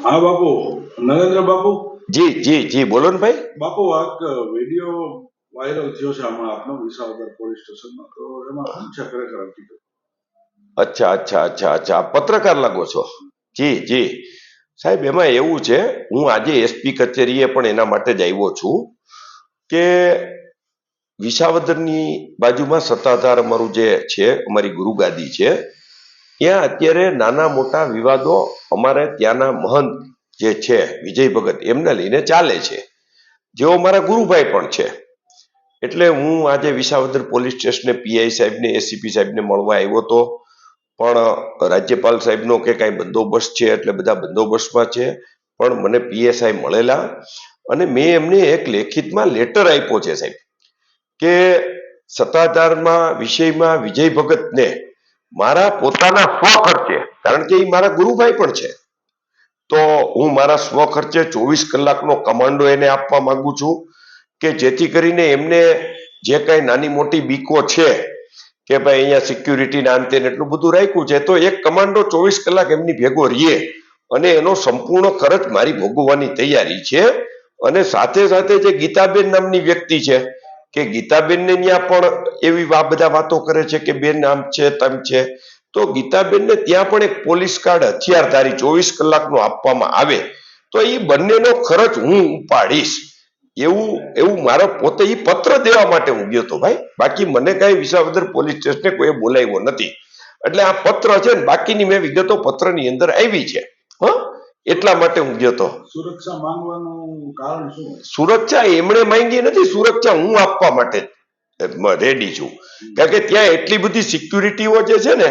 हाँ बापू, नरेंद्र बापू। જી જી જી બોલો ને ભાઈ. બાપુ આ વિડીયો વાયરલ થયો છે આમાં આપનો વિસાવદર પોલીસ સ્ટેશનમાં, તો એમાં શું છે ખરેખર હકીકત? અચ્છા અચ્છા અચ્છા અચ્છા, પત્રકાર લાગો છો? જી જી સાહેબ, એમાં એવું છે, હું આજે એસપી કચેરીએ પણ એના માટે જ આવ્યો છું કે વિસાવદરની બાજુમાં સત્તાધાર અમારું જે છે, અમારી ગુરુગાદી છે, ત્યાં અત્યારે નાના મોટા વિવાદો અમારે ત્યાંના મહંત જે છે વિજય ભગત એમને લઈને ચાલે છે, જેઓ મારા ગુરુભાઈ પણ છે. એટલે હું આજે વિસાવદર પોલીસ સ્ટેશને પીઆઈ સાહેબને એસીપી સાહેબને મળવા આવ્યો હતો, પણ રાજ્યપાલ સાહેબનો કે કાંઈ બંદોબસ્ત છે એટલે બધા બંદોબસ્તમાં છે. પણ મને પીએસઆઈ મળેલા અને મેં એમને એક લેખિતમાં લેટર આપ્યો છે સાહેબ, કે સત્તાધારમાં વિષયમાં વિજય ભગતને મારા પોતાના સ્વખર્ચે, કારણ કે એ મારા ગુરુભાઈ પણ છે, તો હું મારા સ્વખર્ચે 24 કલાકનો કમાન્ડો એને આપવા માંગુ છું, કે જેથી કરીને એમને જે કાંઈ નાની મોટી બીકો છે કે ભાઈ અહીંયા સિક્યુરિટીના અંતે એટલું બધું રાખ્યું છે, તો એક કમાન્ડો 24 કલાક એમની ભેગો રહીએ અને એનો સંપૂર્ણ ખર્ચ મારી ભોગવવાની તૈયારી છે. અને સાથે સાથે જે ગીતાબેન નામની વ્યક્તિ છે, કે ગીતાબેનને ત્યાં પણ એવી બધા વાતો કરે છે કે બેન આમ છે તેમ છે, તો ગીતાબેનને ત્યાં પણ એક પોલીસ કાર્ડ હથિયારધારી 24 કલાકનો આપવામાં આવે તો એ બંનેનો ખર્ચ હું ઉપાડીશ, એવું એવું મારો પોતે એ પત્ર દેવા માટે હું ગયો હતો ભાઈ. બાકી મને કઈ વિસાવદર પોલીસ સ્ટેશને કોઈ બોલાવ્યો નથી. એટલે આ પત્ર છે ને બાકીની મેં વિગતો પત્રની અંદર આવી છે, એટલા માટે હું ગયો હતો. સુરક્ષા માંગવાનું કારણ શું? સુરક્ષા એમણે માંગી નથી, સુરક્ષા હું આપવા માટે રેડી છું, કારણ કે ત્યાં એટલી બધી સિક્યુરિટીઓ જે છે ને,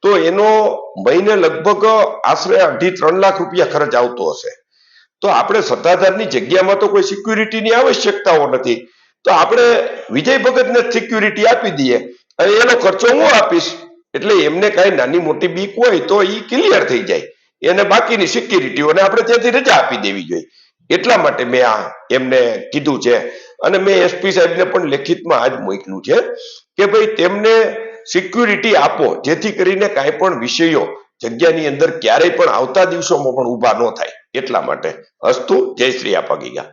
તો એનો મહિને લગભગ આશરે 2.5-3 લાખ રૂપિયા ખર્ચ આવતો હશે. તો આપણે સત્તાધારની જગ્યામાં તો કોઈ સિક્યુરિટીની આવશ્યકતાઓ નથી, તો આપણે વિજય ભગતને સિક્યુરિટી આપી દઈએ અને એનો ખર્ચો હું આપીશ, એટલે એમને કાંઈ નાની મોટી બીક હોય તો એ ક્લિયર થઈ જાય, એને બાકીની સિક્યુરિટીઓને આપણે ત્યાંથી રજા આપી દેવી જોઈએ. એટલા માટે મેં આ એમને કીધું છે. અને મેં એસપી સાહેબને પણ લેખિતમાં આજ મોકલ્યું છે કે ભાઈ તેમને સિક્યુરિટી આપો, જેથી કરીને કાંઈ પણ વિષયો જગ્યાની અંદર ક્યારેય પણ આવતા દિવસોમાં પણ ઊભા ન થાય. એટલા માટે અસ્તુ, જય શ્રી આપા ગીગા.